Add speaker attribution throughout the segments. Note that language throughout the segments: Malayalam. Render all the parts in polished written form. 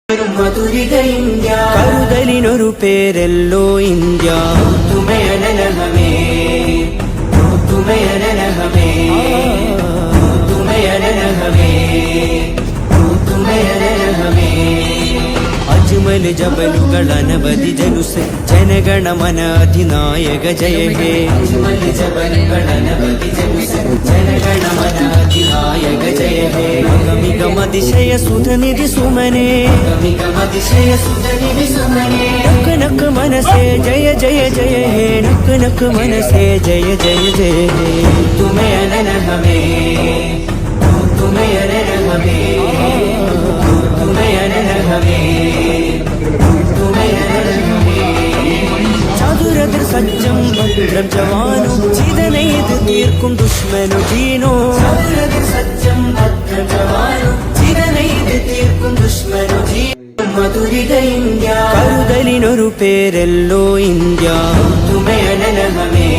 Speaker 1: മധുരിക ഇന്ത്യ
Speaker 2: കരുതലിനൊരു പേരല്ലോ ഇന്ത്യ
Speaker 1: തുമയനഹമേ തുമയനഹമേ തുമയനഹമേ തുമയനഹമേ
Speaker 2: അജ്മൽ ജബലുകൾ അനവധി ജനുസ് ജനഗണമന അധിനായക ജയ ഹേ
Speaker 1: അജ്മൽ ജബലുകൾ അനവധി ജനുസ് ജനഗണമന അധിനായക ജയ ഹേ
Speaker 2: ഗമികമതിശയ സുധനിധി സുമനെ
Speaker 1: ഗമികമതിശയ സുധനിധി സുമനെ
Speaker 2: നക്ക് നക്ക് മനസേ ജയ ജയ ജയ ഹേ നക്ക് നക്ക് മനസേ ജയ ജയ ജയ ഹേ
Speaker 1: തുമയനഹമേ തുമയനഹമേ തുമയനഹമേ
Speaker 2: ചതുരതിർ സജ്ജം ഭദ്രം ജവാനു ചിതനെയ്ത് തീർക്കും ദുഷ്മനു ജീനോ
Speaker 1: ചതുരതിർ സജ്ജം ഭദ്രം ജവാനു ചിതനെയ്ത് തീർക്കും ദുഷ്മനു ജീനോ മധുരിക ഇന്ത്യ
Speaker 2: കരുതലിനൊരു പേരല്ലോ ഇന്ത്യ
Speaker 1: തുമയനഹമേ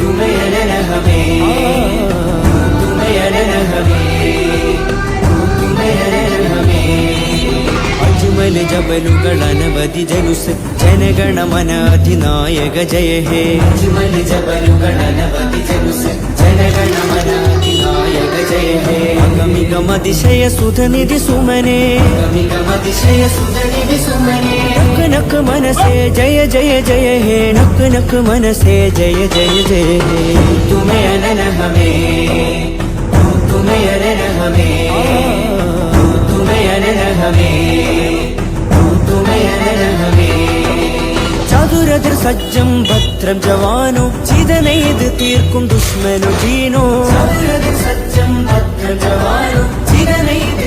Speaker 1: തുമയനഹമേ തുമയനഹമേ തുമയനഹമേ
Speaker 2: അജ്മൽ ജബലുകൾ അനവധി ജനുസ് ജനഗണമന അധിനായക ജയ ഹേ
Speaker 1: അജ്മൽ ജബലുകൾ അനവധി ജനുസ് ജനഗണമന അധിനായക ജയ ഹേ
Speaker 2: ഗമികമതിശയ സുധനിധി സുമനെ
Speaker 1: ഗമികമതിശയ സുധനിധി സുമനെ
Speaker 2: നക്ക് നക്ക് മനസേ ജയ ജയ ജയ ഹേ നക്ക് നക്ക് മനസേ ജയ ജയ ജയ ഹേ
Speaker 1: തുമയനഹമേ തുമയനഹമേ തുമയനഹമേ തുമയനഹമേ
Speaker 2: ചതുരതിർ സജ്ജം ഭദ്രം ജവാനു ചിതനെയ്ത് തീർക്കും ദുഷ്മനു ജീനോ
Speaker 1: ചതുരതിർ സജ്ജം ഭദ്രം ജവാനു ചിതനെയ്ത്